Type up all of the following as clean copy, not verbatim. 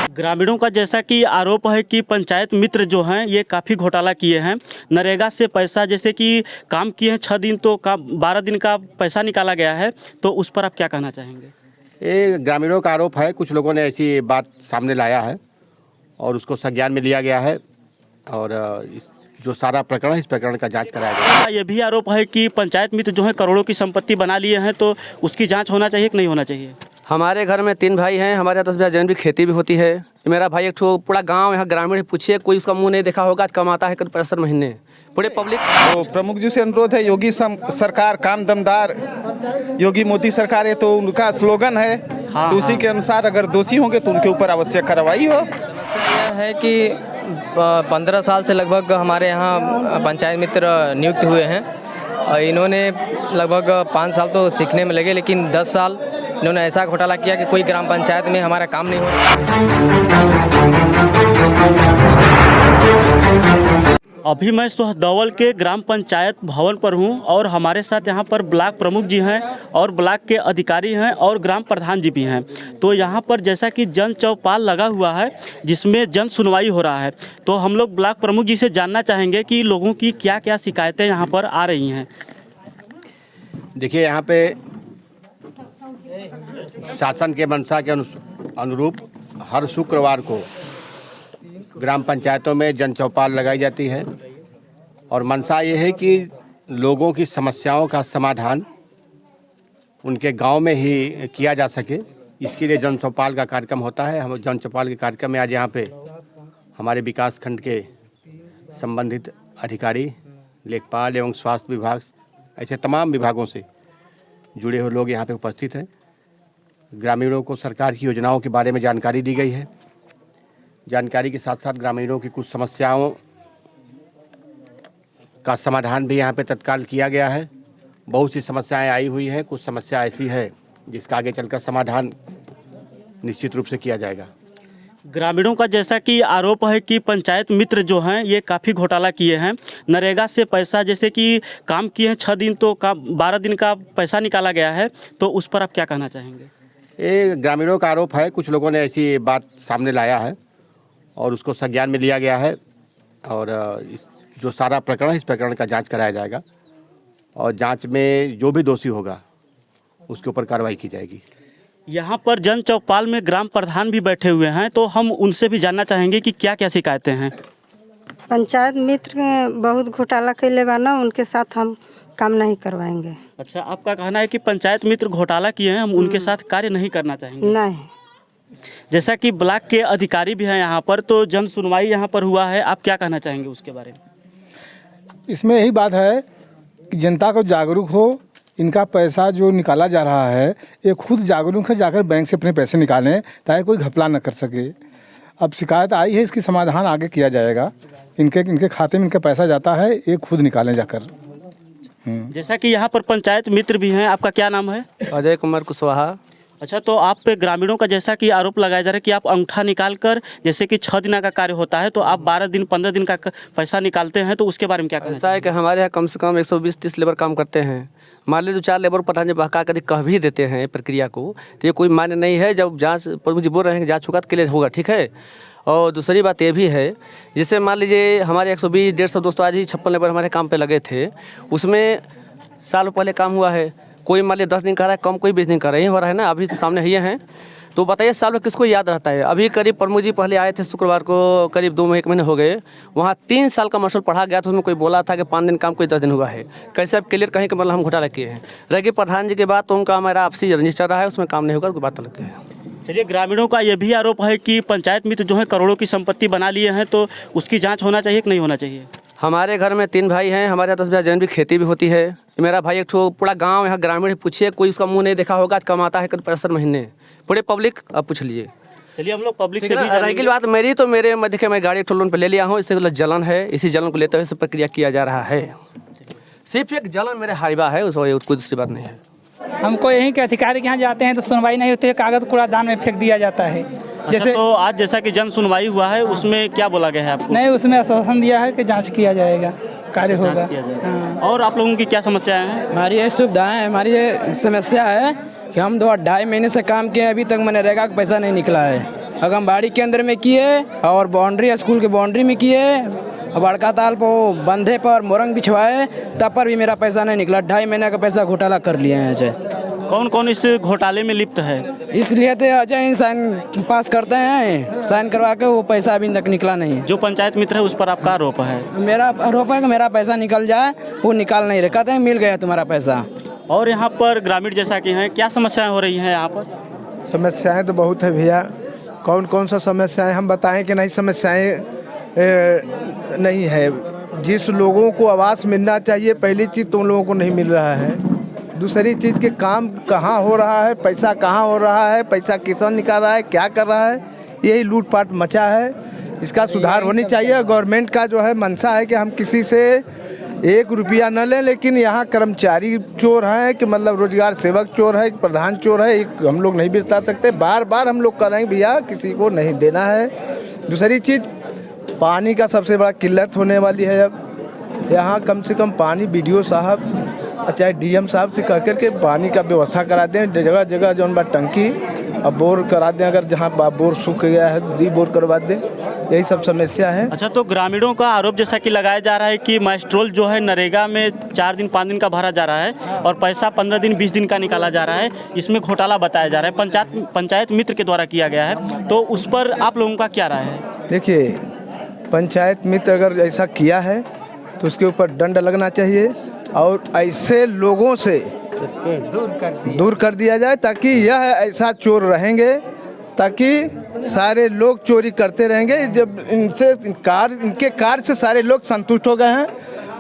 ग्रामीणों का जैसा कि आरोप है कि पंचायत मित्र जो हैं ये काफ़ी घोटाला किए हैं। नरेगा से पैसा जैसे कि काम किए हैं 6 दिन तो 12 दिन का पैसा निकाला गया है, तो उस पर आप क्या कहना चाहेंगे? ये ग्रामीणों का आरोप है, कुछ लोगों ने ऐसी बात सामने लाया है और उसको संज्ञान में लिया गया है और जो सारा प्रकरण है इस प्रकरण का जांच कराया गया है। ये भी आरोप है कि पंचायत मित्र जो है करोड़ों की संपत्ति बना लिए हैं, तो उसकी जाँच होना चाहिए कि नहीं होना चाहिए? हमारे घर में 3 भाई हैं, हमारे यहाँ 10 बीघा जमीन भी खेती भी होती है। मेरा भाई एक ठो पूरा गांव यहाँ ग्रामीण पूछिए, कोई उसका मुंह नहीं देखा होगा, कमाता है करीब 65 महीने पूरे पब्लिक। तो प्रमुख जी से अनुरोध है, योगी सरकार काम दमदार, योगी मोदी सरकार है तो उनका स्लोगन है। तो उसी के अनुसार अगर दोषी होंगे तो उनके ऊपर आवश्यक कार्रवाई हो। समस्या यह है कि 15 साल से लगभग हमारे यहाँ पंचायत मित्र नियुक्त हुए हैं और इन्होंने लगभग 5 साल तो सीखने में लगे, लेकिन 10 साल इन्होंने ऐसा घोटाला किया कि कोई ग्राम पंचायत में हमारा काम नहीं हो रहा। अभी मैं सोहदौल के ग्राम पंचायत भवन पर हूं और हमारे साथ यहां पर ब्लॉक प्रमुख जी हैं और ब्लॉक के अधिकारी हैं और ग्राम प्रधान जी भी हैं। तो यहां पर जैसा कि जन चौपाल लगा हुआ है जिसमें जन सुनवाई हो रहा है, तो हम लोग ब्लॉक प्रमुख जी से जानना चाहेंगे कि लोगों की क्या क्या शिकायतें यहां पर आ रही हैं। देखिए, यहाँ पे शासन के मंशा के अनुरूप हर शुक्रवार को ग्राम पंचायतों में जन चौपाल लगाई जाती है और मंशा ये है कि लोगों की समस्याओं का समाधान उनके गांव में ही किया जा सके। इसके लिए जन चौपाल का कार्यक्रम होता है। हम जन चौपाल के कार्यक्रम में आज यहाँ पे हमारे विकास खंड के संबंधित अधिकारी, लेखपाल एवं स्वास्थ्य विभाग, ऐसे तमाम विभागों से जुड़े हुए लोग यहाँ पे उपस्थित हैं। ग्रामीणों को सरकार की योजनाओं के बारे में जानकारी दी गई है। जानकारी के साथ साथ ग्रामीणों की कुछ समस्याओं का समाधान भी यहाँ पे तत्काल किया गया है। बहुत सी समस्याएं आई हुई हैं, कुछ समस्या ऐसी है जिसका आगे चलकर समाधान निश्चित रूप से किया जाएगा। ग्रामीणों का जैसा कि आरोप है कि पंचायत मित्र जो हैं ये काफ़ी घोटाला किए हैं। नरेगा से पैसा जैसे कि काम किए हैं 6 दिन तो 12 दिन का पैसा निकाला गया है, तो उस पर आप क्या कहना चाहेंगे? ये ग्रामीणों का आरोप है, कुछ लोगों ने ऐसी बात सामने लाया है और उसको संज्ञान में लिया गया है और जो सारा प्रकरण है इस प्रकरण का जांच कराया जाएगा और जांच में जो भी दोषी होगा उसके ऊपर कार्रवाई की जाएगी। यहाँ पर जन चौपाल में ग्राम प्रधान भी बैठे हुए हैं, तो हम उनसे भी जानना चाहेंगे कि क्या क्या शिकायतें हैं। पंचायत मित्र बहुत घोटाला कैले बा ना, उनके साथ हम काम नहीं करवाएंगे। अच्छा, आपका कहना है कि पंचायत मित्र घोटाला किए हैं, हम उनके साथ कार्य नहीं करना चाहेंगे? नहीं। जैसा कि ब्लॉक के अधिकारी भी हैं यहाँ पर, तो जन सुनवाई यहाँ पर हुआ है, आप क्या कहना चाहेंगे उसके बारे में? इसमें यही बात है कि जनता को जागरूक हो, इनका पैसा जो निकाला जा रहा है ये खुद जागरूक है, जाकर बैंक से अपने पैसे निकालें ताकि कोई घपला न कर सके। अब शिकायत आई है, इसकी समाधान आगे किया जाएगा। इनके खाते में इनका पैसा जाता है, ये खुद निकालें जाकर। जैसा कि यहाँ पर पंचायत मित्र भी हैं, आपका क्या नाम है? अजय कुमार कुशवाहा। अच्छा, तो आप पे ग्रामीणों का जैसा कि आरोप लगाया जा रहा है कि आप अंगूठा निकाल कर, जैसे कि 6 दिन का कार्य होता है तो आप 12 दिन 15 दिन का पैसा निकालते हैं, तो उसके बारे में क्या कहना? ऐसा है कि हमारे यहाँ कम से कम 120-30 लेबर काम करते हैं। मान लीजिए 4 लेबर प्रधान जब बहका कर कह भी देते हैं प्रक्रिया को, तो ये कोई मान्य नहीं है। जब जाँच प्रभु जी बोल रहे हैं कि जाँच होगा तो क्लियर होगा, ठीक है। और दूसरी बात ये भी है, जैसे मान लीजिए हमारे 120-150 दोस्तों आज ही 56 लेबर हमारे काम पे लगे थे, उसमें साल पहले काम हुआ है। कोई मान लीजिए 10 दिन कर रहा है, कम कोई 20 दिन कर रहा है, ये हो रहा है ना। अभी तो सामने ये हैं, तो बताइए साल में किसको याद रहता है। अभी करीब प्रमुख जी पहले आए थे शुक्रवार को, करीब 2 महीने हो गए। वहाँ 3 साल का मशहूर पढ़ा गया, तो उसमें कोई बोला था कि 5 दिन काम, कोई 10 दिन हुआ है। कैसे अब क्लियर कहीं कि मतलब हम घोटाला किए हैं। रही प्रधान जी के बाद तो उनका हमारा आपसी रंजिश चल रहा है, उसमें काम नहीं होगा, उसकी बात अलग है। चलिए, ग्रामीणों का यह भी आरोप है कि पंचायत मित्र जो है करोड़ों की संपत्ति बना लिए हैं, तो उसकी जाँच होना चाहिए कि नहीं होना चाहिए? हमारे घर में 3 भाई हैं, हमारे यहाँ 10 बीघा जमीन भी खेती भी होती है। मेरा भाई एक ठो पूरा गांव यहाँ ग्रामीण पूछिए, कोई उसका मुंह नहीं देखा होगा, कमाता है करीब 65 महीने पूरे पब्लिक, आप पूछ लीजिए। चलिए, हम लोग पब्लिक से भी रही बात मेरी, तो मेरे मध्य के मैं गाड़ी एक लोन पे ले लिया हूँ, इससे जलन है, इसी जलन को लेते हुए सब प्रक्रिया किया जा रहा है। सिर्फ एक जलन मेरे हाइबा है, उसको कोई दूसरी बात नहीं है। हमको यहीं के अधिकारी के यहाँ जाते हैं तो सुनवाई नहीं होती है, कागज कूड़ादान में फेंक दिया जाता है। जैसे तो आज जैसा कि जन सुनवाई हुआ है, उसमें क्या बोला गया है आपको? नहीं, उसमें आश्वासन दिया है कि जांच किया जाएगा, कार्य होगा। हाँ। और आप लोगों की क्या समस्याएं हैं? हमारी ये सुविधाएं, हमारी ये समस्या है कि हम 2-2.5 महीने से काम किए, अभी तक मनरेगा का पैसा नहीं निकला है। आंगनबाड़ी केंद्र में किए और बाउंड्री स्कूल के बाउंड्री में किए, बड़का ताल पर बंधे पर मोरंग बिछवाए, तब पर भी मेरा पैसा नहीं निकला। 2.5 महीने का पैसा घोटाला कर लिए हैं अजय। कौन कौन इस घोटाले में लिप्त है? इसलिए तो अजय साइन पास करते हैं, साइन करवा के वो पैसा अभी तक निकला नहीं। जो पंचायत मित्र है उस पर आपका आरोप है? मेरा आरोप है कि मेरा पैसा निकल जाए, वो निकाल नहीं रहे, कहते हैं मिल गया तुम्हारा पैसा। और यहाँ पर ग्रामीण जैसा कि हैं, क्या समस्याएं हो रही हैं यहाँ पर? समस्याएं तो बहुत है भैया। कौन कौन सा समस्याएं हम बताएं कि नहीं? समस्याएं नहीं है। जिस लोगों को आवास मिलना चाहिए, पहली चीज़ तो उन लोगों को नहीं मिल रहा है। दूसरी चीज़ के काम कहाँ हो रहा है, पैसा कहाँ हो रहा है, पैसा किसान निकाल रहा है, क्या कर रहा है, यही लूटपाट मचा है। इसका सुधार होनी चाहिए। गवर्नमेंट का जो है मंशा है कि हम किसी से 1 रुपया न लें, लेकिन यहाँ कर्मचारी चोर हैं कि मतलब रोजगार सेवक चोर है, प्रधान चोर है, एक हम लोग नहीं बता सकते। बार बार हम लोग करेंगे भैया, किसी को नहीं देना है। दूसरी चीज़ पानी का सबसे बड़ा किल्लत होने वाली है। अब यहाँ कम से कम पानी BDO साहब चाहे DM साहब से कह करके पानी का व्यवस्था करा दें। जगह जगह जो बा टंकी अब बोर करा दें, अगर जहाँ बोर सूख गया है बोर करवा दें। यही सब समस्या है। अच्छा, तो ग्रामीणों का आरोप जैसा कि लगाया जा रहा है कि माइस्ट्रोल जो है नरेगा में 4 दिन 5 दिन का भरा जा रहा है और पैसा 15 दिन 20 दिन का निकाला जा रहा है, इसमें घोटाला बताया जा रहा है, पंचायत मित्र के द्वारा किया गया है। तो उस पर आप लोगों का क्या राय है? देखिए, पंचायत मित्र अगर ऐसा किया है तो उसके ऊपर दंड लगना चाहिए और ऐसे लोगों से दूर कर दिया जाए, ताकि यह ऐसा चोर रहेंगे, ताकि सारे लोग चोरी करते रहेंगे। जब इनके कार्य से सारे लोग संतुष्ट हो गए हैं,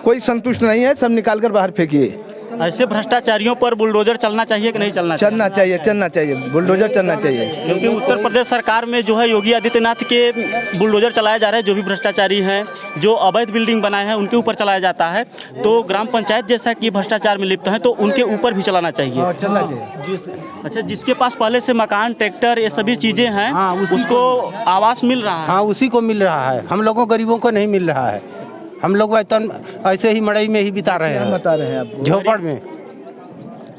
कोई संतुष्ट नहीं है, सब निकाल कर बाहर फेंकिए। ऐसे भ्रष्टाचारियों पर बुलडोजर चलना चाहिए कि नहीं चलना चाहिए? चलना चाहिए, बुलडोजर चलना चाहिए। क्योंकि उत्तर प्रदेश सरकार में जो है योगी आदित्यनाथ के बुलडोजर चलाया जा रहा है। जो भी भ्रष्टाचारी हैं, जो अवैध बिल्डिंग बनाए हैं, उनके ऊपर चलाया जाता है। तो ग्राम पंचायत जैसा कि भ्रष्टाचार में लिप्त हैं, तो उनके ऊपर भी चलाना चाहिए। चलना चाहिए। अच्छा, जिसके पास पहले से मकान, ट्रैक्टर, ये सभी चीज़ें हैं, उसको आवास मिल रहा है? हाँ, उसी को मिल रहा है। हम लोगों गरीबों को नहीं मिल रहा है। हम लोग वेतन ऐसे ही मड़ई में ही बिता रहे हैं। बता रहे हैं आपको, झोपड़ में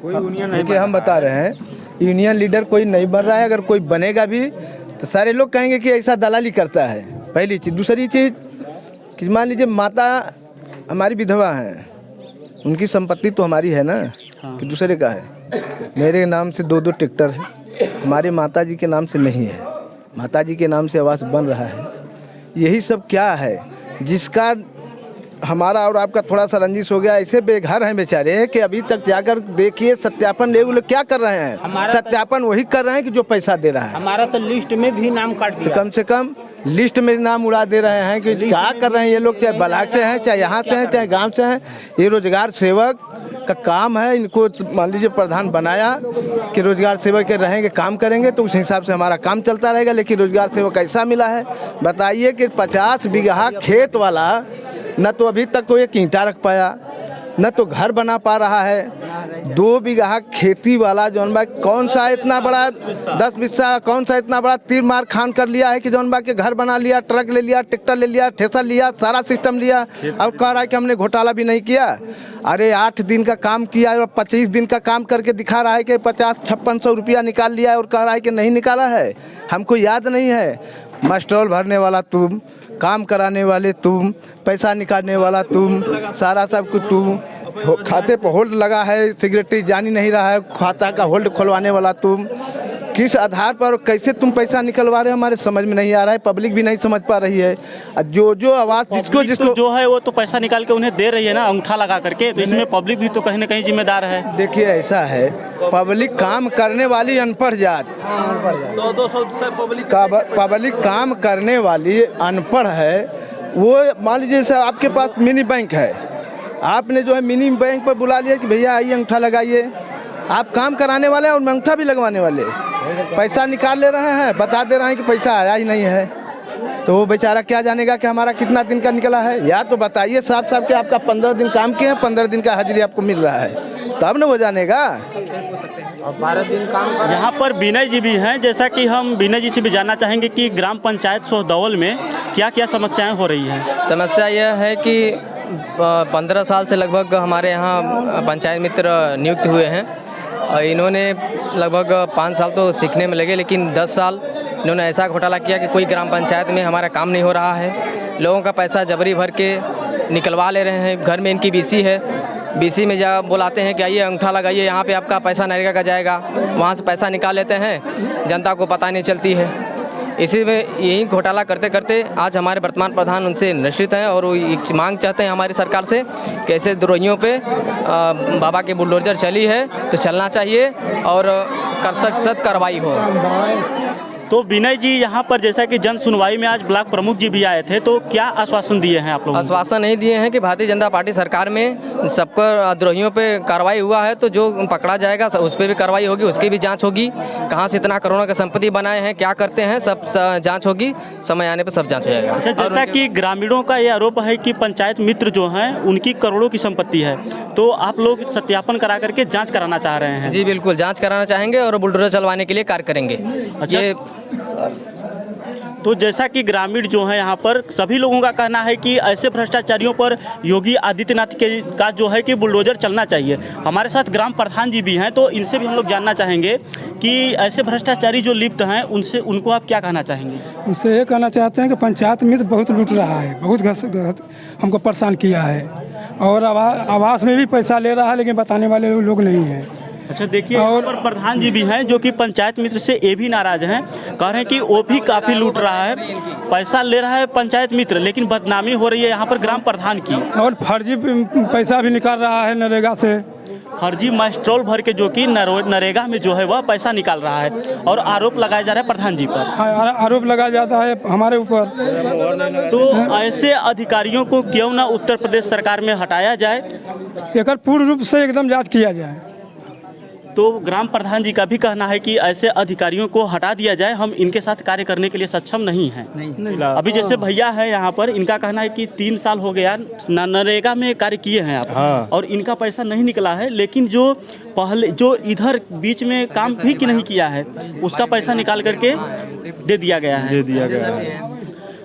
कोई यूनियन नहीं। हम बता रहे हैं, यूनियन लीडर कोई नहीं बन रहा है। अगर कोई बनेगा भी तो सारे लोग कहेंगे कि ऐसा दलाली करता है, पहली चीज़। दूसरी चीज़ कि मान लीजिए माता हमारी विधवा हैं, उनकी संपत्ति तो हमारी है ना, कि दूसरे का है। मेरे नाम से 2-2 ट्रैक्टर है, हमारे माता जी के नाम से नहीं है। माता जी के नाम से आवास बन रहा है। यही सब क्या है जिसका हमारा और आपका थोड़ा सा रंजिश हो गया। ऐसे बेघर हैं बेचारे कि अभी तक जाकर देखिए, सत्यापन ले लोग क्या कर रहे हैं? सत्यापन वही कर रहे हैं कि जो पैसा दे रहा है। हमारा तो लिस्ट में भी नाम काट दिया। तो कम से कम लिस्ट में नाम उड़ा दे रहे हैं कि क्या कर रहे हैं ये लोग, चाहे ब्लॉक से हैं, चाहे यहाँ से हैं, चाहे गाँव से हैं। ये रोजगार सेवक का काम है। इनको मान लीजिए प्रधान बनाया कि रोजगार सेवक के रहेंगे, काम करेंगे, तो उस हिसाब से हमारा काम चलता रहेगा। लेकिन रोजगार सेवक ऐसा मिला है, बताइए कि 50 बीघा खेत वाला न तो अभी तक कोई एक ईंटा रख पाया, न तो घर बना पा रहा है। 2 बीघा खेती वाला जौन बा कौन सा इतना बड़ा 10 बिस्सा कौन सा इतना बड़ा तीर मार खान कर लिया है कि जौन बा के घर बना लिया, ट्रक ले लिया, ट्रैक्टर ले लिया, ठेसा लिया, सारा सिस्टम लिया और कह रहा है कि हमने घोटाला भी नहीं किया। अरे 8 दिन का काम किया और 25 दिन का काम करके दिखा रहा है कि 50-5600 रुपया निकाल लिया है और कह रहा है कि नहीं निकाला है। हमको याद नहीं है। मास्ट्रोल भरने वाला तुम, काम कराने वाले तुम, पैसा निकालने वाला तुम, सारा सब कुछ तुम। खाते पर होल्ड लगा है, सेक्रेटरी जान ही नहीं रहा है, खाता का होल्ड खुलवाने वाला तुम। किस आधार पर कैसे तुम पैसा निकलवा रहे हो, हमारे समझ में नहीं आ रहा है। पब्लिक भी नहीं समझ पा रही है। जो आवाज़ जिसको जो है वो तो पैसा निकाल के उन्हें दे रही है ना, अंगूठा लगा करके। तो इसमें पब्लिक भी तो कहीं ना कहीं जिम्मेदार है। देखिए, ऐसा है, पब्लिक काम करने वाली अनपढ़ जात, पब्लिक काम करने वाली अनपढ़ है। वो मान लीजिए जैसे आपके पास मिनी बैंक है, आपने जो है मिनी बैंक पर बुला लिया कि भैया आइए अंगूठा लगाइए। आप काम कराने वाले हैं और अंगूठा भी लगवाने वाले, पैसा निकाल ले रहे हैं, बता दे रहे हैं कि पैसा आया ही नहीं है। तो वो बेचारा क्या जानेगा कि हमारा कितना दिन का निकला है? या तो बताइए साफ साफ कि आपका 15 दिन काम किए हैं, 15 दिन का हाजिरी आपको मिल रहा है, तब न वो जानेगा। और 12 दिन काम कर। यहाँ पर विनय जी भी हैं, जैसा कि हम विनय जी से भी जानना चाहेंगे कि ग्राम पंचायत सोहदौल में क्या क्या समस्याएं हो रही हैं। समस्या यह है कि 15 साल से लगभग हमारे यहाँ पंचायत मित्र नियुक्त हुए हैं और इन्होंने लगभग 5 साल तो सीखने में लगे, लेकिन 10 साल इन्होंने ऐसा घोटाला किया कि कोई ग्राम पंचायत में हमारा काम नहीं हो रहा है। लोगों का पैसा जबरी भर के निकलवा ले रहे हैं। घर में इनकी बीसी है, बीसी में जब बुलाते हैं कि आइए अंगूठा लगाइए, यहाँ पे आपका पैसा नरेगा का जाएगा, वहाँ से पैसा निकाल लेते हैं, जनता को पता नहीं चलती है। इसी में यही घोटाला करते करते आज हमारे वर्तमान प्रधान उनसे निश्चित हैं और वो एक मांग चाहते हैं हमारी सरकार से कि ऐसे द्रोहियों पे बाबा के बुलडोजर चली है तो चलना चाहिए और सख्त कार्रवाई हो। तो विनय जी, यहाँ पर जैसा कि जन सुनवाई में आज ब्लॉक प्रमुख जी भी आए थे, तो क्या आश्वासन दिए हैं आप लोगों को? आश्वासन नहीं दिए हैं कि भारतीय जनता पार्टी सरकार में सबका द्रोहियों पे कार्रवाई हुआ है तो जो पकड़ा जाएगा उस पर भी कार्रवाई होगी, उसकी भी जांच होगी। कहाँ से इतना करोड़ों का संपत्ति बनाए हैं, क्या करते हैं, सब जांच होगी। समय आने पर सब जांच हो जाएगा। अच्छा, जैसा कि ग्रामीणों का ये आरोप है कि पंचायत मित्र जो हैं उनकी करोड़ों की संपत्ति है, तो आप लोग सत्यापन करा करके जाँच कराना चाह रहे हैं? जी बिल्कुल, जाँच कराना चाहेंगे और बुलडोजर चलवाने के लिए कार्य करेंगे। अच्छा, तो जैसा कि ग्रामीण जो है यहाँ पर सभी लोगों का कहना है कि ऐसे भ्रष्टाचारियों पर योगी आदित्यनाथ का जो है कि बुलडोजर चलना चाहिए। हमारे साथ ग्राम प्रधान जी भी हैं, तो इनसे भी हम लोग जानना चाहेंगे कि ऐसे भ्रष्टाचारी जो लिप्त हैं उनको आप क्या कहना चाहेंगे? उनसे ये कहना चाहते हैं कि पंचायत मित्र बहुत लूट रहा है, बहुत हमको परेशान किया है और आवास में भी पैसा ले रहा है, लेकिन बताने वाले लोग नहीं हैं। अच्छा, देखिए और प्रधान जी भी हैं जो कि पंचायत मित्र से ये भी नाराज हैं, कह रहे हैं कि वो भी काफ़ी लूट रहा है, पैसा ले रहा है पंचायत मित्र, लेकिन बदनामी हो रही है यहाँ पर ग्राम प्रधान की। और फर्जी पैसा भी निकाल रहा है नरेगा से, फर्जी मास्ट्रोल भर के जो कि नरेगा में जो है वह पैसा निकाल रहा है और आरोप लगाया जा रहा है प्रधान जी पर। आरोप लगाया जाता है हमारे ऊपर। तो ऐसे अधिकारियों को क्यों ना उत्तर प्रदेश सरकार में हटाया जाए, एक पूर्ण रूप से एकदम जाँच किया जाए। तो ग्राम प्रधान जी का भी कहना है कि ऐसे अधिकारियों को हटा दिया जाए, हम इनके साथ कार्य करने के लिए सक्षम नहीं हैं। अभी जैसे भैया है यहाँ पर, इनका कहना है कि 3 साल हो गया नरेगा में कार्य किए हैं आप, और इनका पैसा नहीं निकला है, लेकिन जो इधर बीच में काम भी नहीं किया है उसका पैसा निकाल करके दे दिया गया है।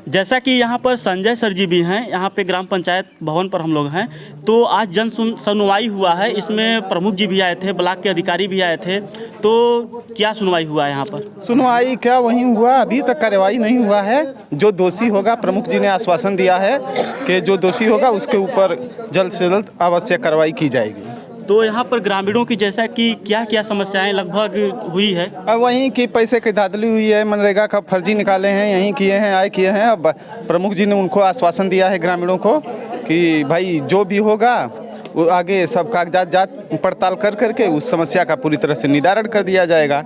जैसा कि यहाँ पर संजय सर जी भी हैं, यहाँ पे ग्राम पंचायत भवन पर हम लोग हैं, तो आज जन सुनवाई हुआ है, इसमें प्रमुख जी भी आए थे, ब्लॉक के अधिकारी भी आए थे, तो क्या सुनवाई हुआ है यहाँ पर? सुनवाई क्या वहीं हुआ, अभी तक कार्रवाई नहीं हुआ है। जो दोषी होगा, प्रमुख जी ने आश्वासन दिया है कि जो दोषी होगा उसके ऊपर जल्द से जल्द आवश्यक कार्रवाई की जाएगी। तो यहाँ पर ग्रामीणों की जैसा कि क्या क्या समस्याएं लगभग हुई है? अब वहीं की पैसे की धांधली हुई है, मनरेगा का फर्जी निकाले हैं, यहीं किए हैं, आए किए हैं। अब प्रमुख जी ने उनको आश्वासन दिया है ग्रामीणों को कि भाई जो भी होगा वो आगे सब कागजात जांच पड़ताल कर करके उस समस्या का पूरी तरह से निदारण कर दिया जाएगा।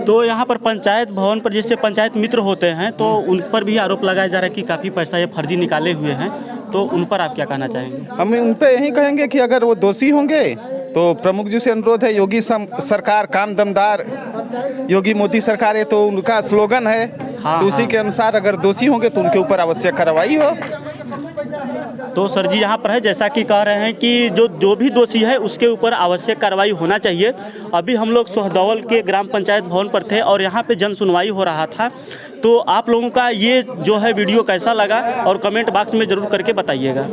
तो यहाँ पर पंचायत भवन पर जैसे पंचायत मित्र होते हैं तो उन पर भी आरोप लगाया जा रहा है कि काफ़ी पैसा ये फर्जी निकाले हुए हैं, तो उन पर आप क्या कहना चाहेंगे? हम उन पर यही कहेंगे कि अगर वो दोषी होंगे तो प्रमुख जी से अनुरोध है, योगी सरकार काम दमदार, योगी मोदी सरकार है तो उनका स्लोगन है। तो उसी के अनुसार अगर दोषी होंगे तो उनके ऊपर आवश्यक कार्रवाई हो। तो सर जी यहाँ पर है जैसा कि कह रहे हैं कि जो भी दोषी है उसके ऊपर आवश्यक कार्रवाई होना चाहिए। अभी हम लोग सोहदौल के ग्राम पंचायत भवन पर थे और यहाँ पे जन सुनवाई हो रहा था, तो आप लोगों का ये जो है वीडियो कैसा लगा और कमेंट बॉक्स में ज़रूर करके बताइएगा।